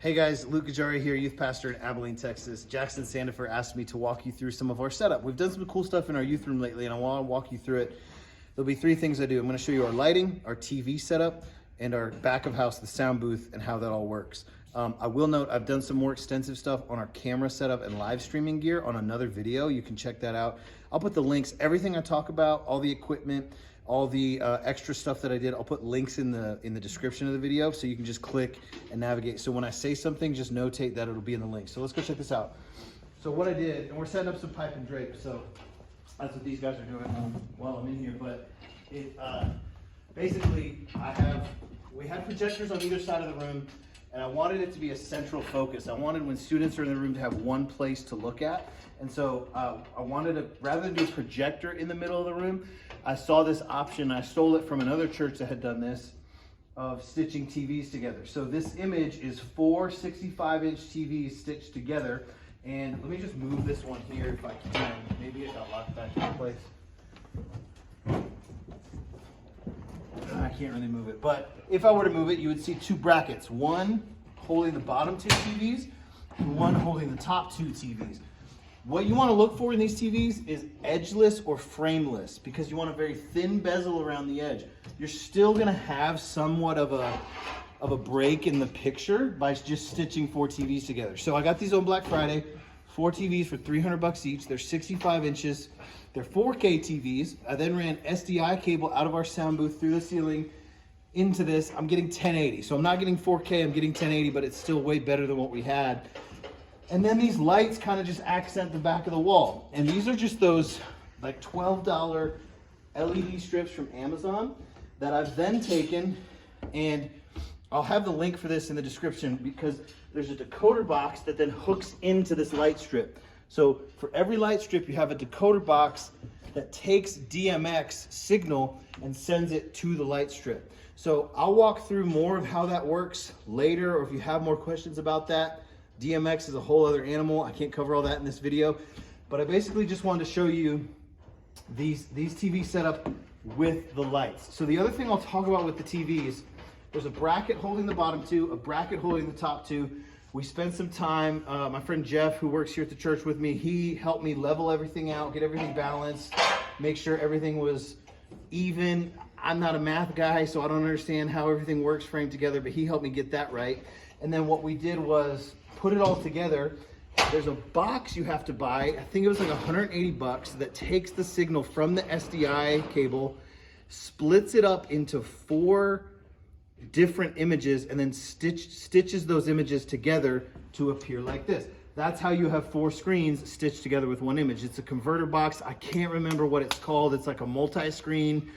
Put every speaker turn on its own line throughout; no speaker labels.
Hey guys, Luke Gajari here, youth pastor in Abilene, Texas. Jackson Sandifer asked me to walk you through some of our setup. We've done some cool stuff in our youth room lately, and I want to walk you through it. There'll be three things I do. I'm going to show you our lighting, our TV setup, and our back of house, the sound booth, and how that all works. I will note I've done some more extensive stuff on our camera setup and live streaming gear on another video. You can check that out. I'll put the links, everything I talk about, all the equipment, all the extra stuff that I did, I'll put links in the description of the video so you can just click and navigate. So when I say something, just notate that it'll be in the link. So let's go check this out. So what I did, and we're setting up some pipe and drape, so that's what these guys are doing while I'm in here. But it basically, we had projectors on either side of the room, and I wanted it to be a central focus. I wanted when students are in the room to have one place to look at. And so I wanted to, rather than do a projector in the middle of the room, I saw this option. I stole it from another church that had done this, of stitching TVs together. So this image is 4 65-inch TVs stitched together. And let me just move this one here if I can. Maybe it got locked back in place. I can't really move it, but if I were to move it, you would see two brackets, one holding the bottom two TVs and one holding the top two TVs. What you want to look for in these TVs is edgeless or frameless, because you want a very thin bezel around the edge. You're still going to have somewhat of a break in the picture by just stitching 4 TVs together. So I got these on Black Friday, 4 TVs for $300 each. They're 65 inches. They're 4K TVs. I then ran SDI cable out of our sound booth through the ceiling into this. I'm getting 1080. So I'm not getting 4K, I'm getting 1080, but it's still way better than what we had. And then these lights kind of just accent the back of the wall. And these are just those like $12 LED strips from Amazon that I've then taken, and I'll have the link for this in the description, because there's a decoder box that then hooks into this light strip. So for every light strip, you have a decoder box that takes DMX signal and sends it to the light strip. So I'll walk through more of how that works later, or if you have more questions about that. DMX is a whole other animal. I can't cover all that in this video, but I basically just wanted to show you these TV setup with the lights. So the other thing I'll talk about with the TVs, there's a bracket holding the bottom two, a bracket holding the top two. We spent some time, my friend Jeff, who works here at the church with me, he helped me level everything out, get everything balanced, make sure everything was even. I'm not a math guy, so I don't understand how everything works framed together, but he helped me get that right. And then what we did was put it all together. There's a box you have to buy, I think it was like $180, that takes the signal from the SDI cable, splits it up into 4 different images, and then stitches those images together to appear like this. That's how you have 4 screens stitched together with one image. It's a converter box. I can't remember what it's called. It's like a multi-screen,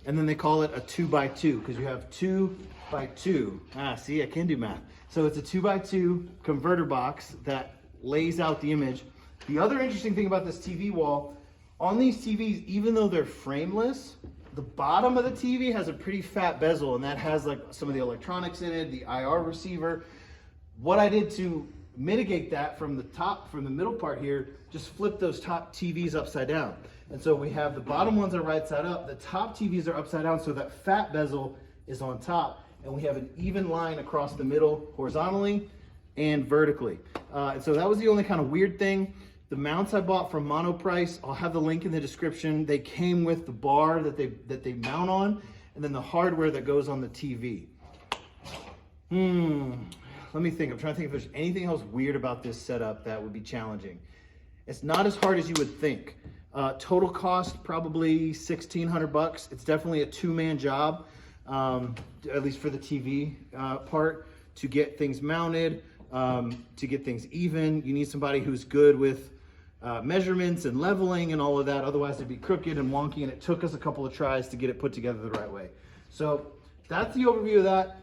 and then they call it a 2x2, because you have 2x2. See, I can do math. So it's a 2x2 converter box that lays out the image. The other interesting thing about this TV wall, on these TVs, even though they're frameless, the bottom of the TV has a pretty fat bezel, and that has like some of the electronics in it, the IR receiver. What I did to mitigate that from the middle part here, just flip those top TVs upside down. And so we have the bottom ones are right side up, the top TVs are upside down, so that fat bezel is on top, and we have an even line across the middle horizontally and vertically. And so that was the only kind of weird thing. The mounts I bought from Monoprice, I'll have the link in the description. They came with the bar that they mount on, and then the hardware that goes on the TV. Let me think. I'm trying to think if there's anything else weird about this setup that would be challenging. It's not as hard as you would think. Total cost probably $1,600. It's definitely a 2-man job, at least for the TV part, to get things mounted, to get things even. You need somebody who's good with measurements and leveling and all of that. Otherwise it'd be crooked and wonky, and it took us a couple of tries to get it put together the right way. So that's the overview of that.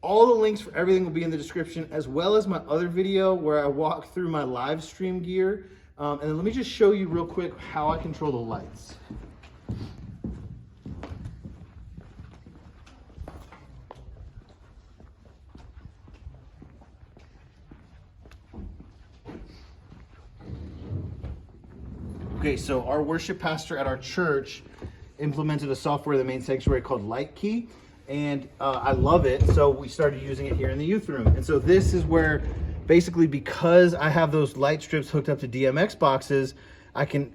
All the links for everything will be in the description, as well as my other video where I walk through my live stream gear. And then let me just show you real quick how I control the lights. Okay, so our worship pastor at our church implemented a software in the main sanctuary called Light Key. and I love it. So we started using it here in the youth room. And so this is where basically, because I have those light strips hooked up to DMX boxes, I can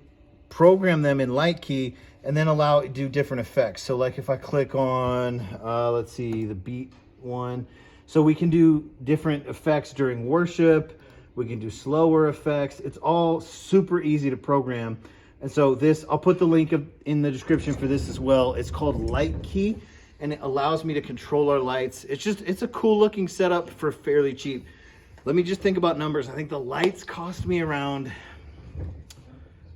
program them in Light Key and then allow it to do different effects. So like if I click on, let's see, the beat one. So we can do different effects during worship. We can do slower effects. It's all super easy to program. And so this, I'll put the link in the description for this as well. It's called Light Key, and it allows me to control our lights. It's a cool looking setup for fairly cheap. Let me just think about numbers. I think the lights cost me around, I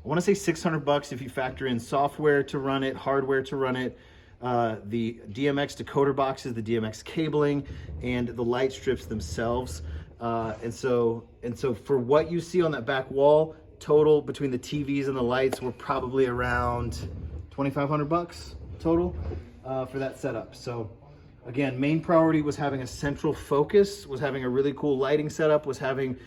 want to say $600 if you factor in software to run it, hardware to run it, the DMX decoder boxes, the DMX cabling, and the light strips themselves. And so for what you see on that back wall, total between the TVs and the lights, we're probably around $2,500 total for that setup. So again, main priority was having a central focus, was having a really cool lighting setup, was having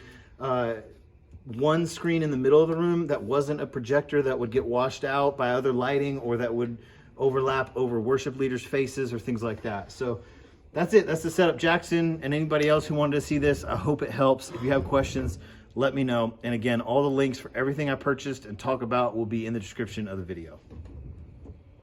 one screen in the middle of the room that wasn't a projector that would get washed out by other lighting or that would overlap over worship leaders' faces or things like that. So that's it. That's the setup. Jackson and anybody else who wanted to see this, I hope it helps. If you have questions, let me know. And again, all the links for everything I purchased and talk about will be in the description of the video.